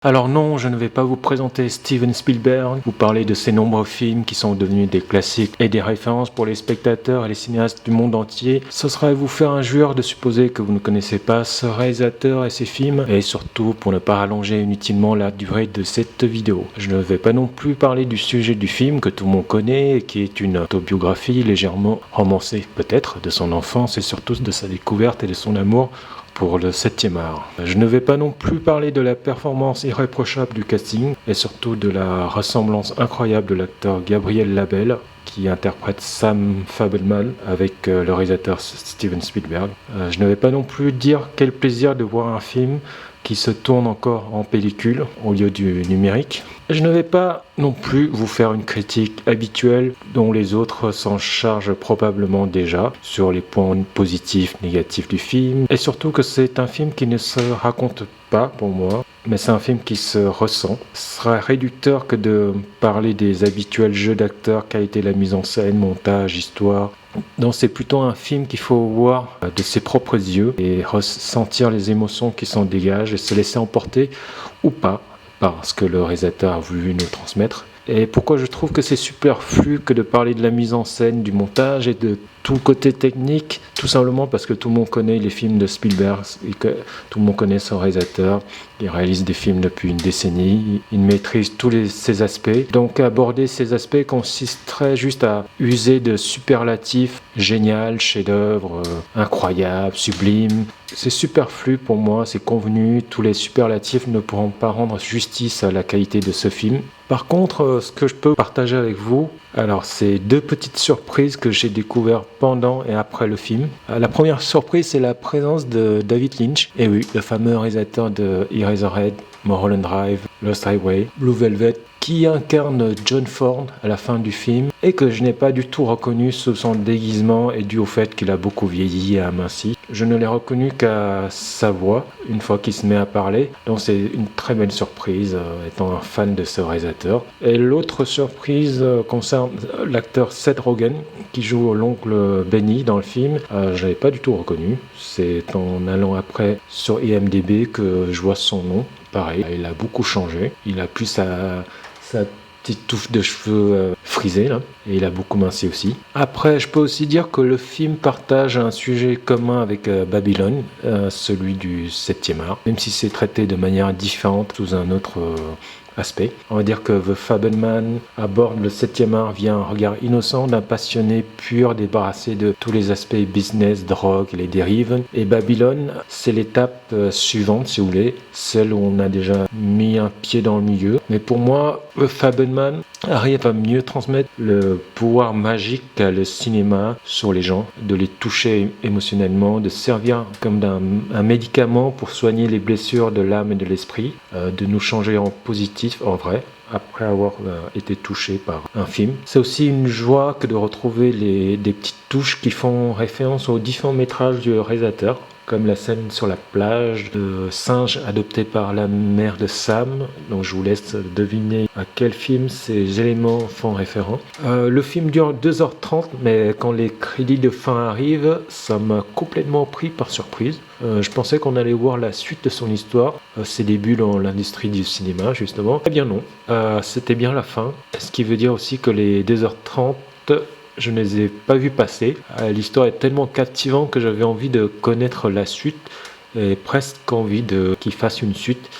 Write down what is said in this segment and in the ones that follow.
Alors non, je ne vais pas vous présenter Steven Spielberg, vous parler de ses nombreux films qui sont devenus des classiques et des références pour les spectateurs et les cinéastes du monde entier. Ce serait vous faire injure de supposer que vous ne connaissez pas ce réalisateur et ses films, et surtout pour ne pas rallonger inutilement la durée de cette vidéo. Je ne vais pas non plus parler du sujet du film que tout le monde connaît et qui est une autobiographie légèrement romancée peut-être de son enfance et surtout de sa découverte et de son amour pour le 7e art. Je ne vais pas non plus parler de la performance irréprochable du casting et surtout de la ressemblance incroyable de l'acteur Gabriel Labelle qui interprète Sam Fabelman avec le réalisateur Steven Spielberg. Je ne vais pas non plus dire quel plaisir de voir un film qui se tourne encore en pellicule au lieu du numérique. Je ne vais pas non plus vous faire une critique habituelle dont les autres s'en chargent probablement déjà sur les points positifs, négatifs du film, et surtout que c'est un film qui ne se raconte pas pour moi, mais c'est un film qui se ressent. Ce sera réducteur que de parler des habituels jeux d'acteurs, qualité de la mise en scène, montage, histoire. Donc c'est plutôt un film qu'il faut voir de ses propres yeux et ressentir les émotions qui s'en dégagent et se laisser emporter ou pas par ce que le réalisateur a voulu nous transmettre. Et pourquoi je trouve que c'est superflu que de parler de la mise en scène, du montage et de tout le côté technique, tout simplement parce que tout le monde connaît les films de Spielberg et que tout le monde connaît son réalisateur. Il réalise des films depuis une décennie, il maîtrise ces aspects. Donc aborder ces aspects consisterait juste à user de superlatifs génial, chef-d'œuvre, incroyable, sublime. C'est superflu pour moi, c'est convenu, tous les superlatifs ne pourront pas rendre justice à la qualité de ce film. Par contre, ce que je peux partager avec vous, alors c'est deux petites surprises que j'ai découvertes pendant et après le film. La première surprise, c'est la présence de David Lynch, et oui, le fameux réalisateur de Eraserhead, Mulholland Drive, Lost Highway, Blue Velvet, qui incarne John Ford à la fin du film et que je n'ai pas du tout reconnu sous son déguisement et dû au fait qu'il a beaucoup vieilli et aminci. Je ne l'ai reconnu qu'à sa voix une fois qu'il se met à parler, donc c'est une très belle surprise étant un fan de ce réalisateur. Et l'autre surprise concerne l'acteur Seth Rogen qui joue l'oncle Benny dans le film. Je l'avais pas du tout reconnu, c'est en allant après sur IMDb que je vois son nom. Pareil, il a beaucoup changé, il a plus sa petite touffe de cheveux frisés là, et il a beaucoup minci aussi. Après, je peux aussi dire que le film partage un sujet commun avec Babylone, celui du 7e art, même si c'est traité de manière différente sous un autre aspect. On va dire que The Fabelman aborde le 7e art via un regard innocent d'un passionné pur débarrassé de tous les aspects business, drogue et les dérives. Et Babylone, c'est l'étape suivante, si vous voulez, celle où on a déjà mis un pied dans le milieu. Mais pour moi, The Fabelman arrive à mieux transmettre le pouvoir magique qu'a le cinéma sur les gens, de les toucher émotionnellement, de servir comme un médicament pour soigner les blessures de l'âme et de l'esprit, de nous changer en positif, en vrai, après avoir été touché par un film. C'est aussi une joie que de retrouver des petites touches qui font référence aux différents métrages du réalisateur, comme la scène sur la plage de singe adopté par la mère de Sam. Donc je vous laisse deviner à quel film ces éléments font référence. Le film dure 2h30, mais quand les crédits de fin arrivent, ça m'a complètement pris par surprise. Je pensais qu'on allait voir la suite de son histoire, ses débuts dans l'industrie du cinéma justement. Eh bien non, c'était bien la fin. Ce qui veut dire aussi que les 2h30, je ne les ai pas vus passer. L'histoire est tellement captivante que j'avais envie de connaître la suite et presque envie qu'il fasse une suite,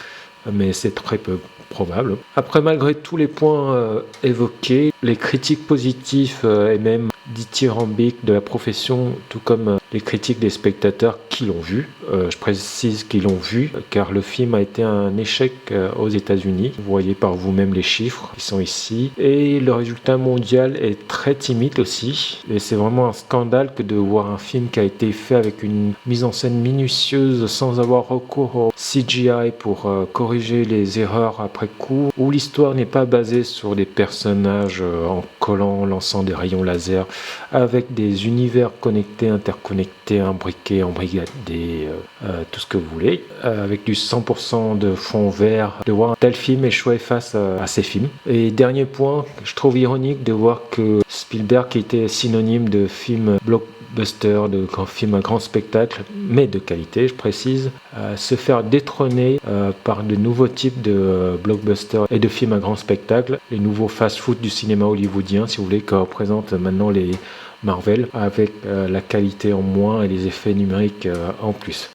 mais c'est très peu probable. Après, malgré tous les points évoqués, les critiques positives et même dithyrambiques de la profession, tout comme les critiques des spectateurs qui l'ont vu. Je précise qu'ils l'ont vu, car le film a été un échec aux États-Unis. Vous voyez par vous-même les chiffres qui sont ici. Et le résultat mondial est très timide aussi. Et c'est vraiment un scandale que de voir un film qui a été fait avec une mise en scène minutieuse sans avoir recours au CGI pour corriger les erreurs après coup, où l'histoire n'est pas basée sur des personnages en collant, lançant des rayons laser, avec des univers connectés, interconnectés, connecté, imbriqué, embrigadé, tout ce que vous voulez, avec du 100% de fond vert, de voir un tel film échouer face à ces films. Et dernier point, je trouve ironique de voir que Spielberg, qui était synonyme de film blockbuster, de film à grand spectacle, mais de qualité, je précise, se faire détrôner par de nouveaux types de blockbusters et de films à grand spectacle, les nouveaux fast-food du cinéma hollywoodien, si vous voulez, que représentent maintenant les Marvel, avec la qualité en moins et les effets numériques en plus.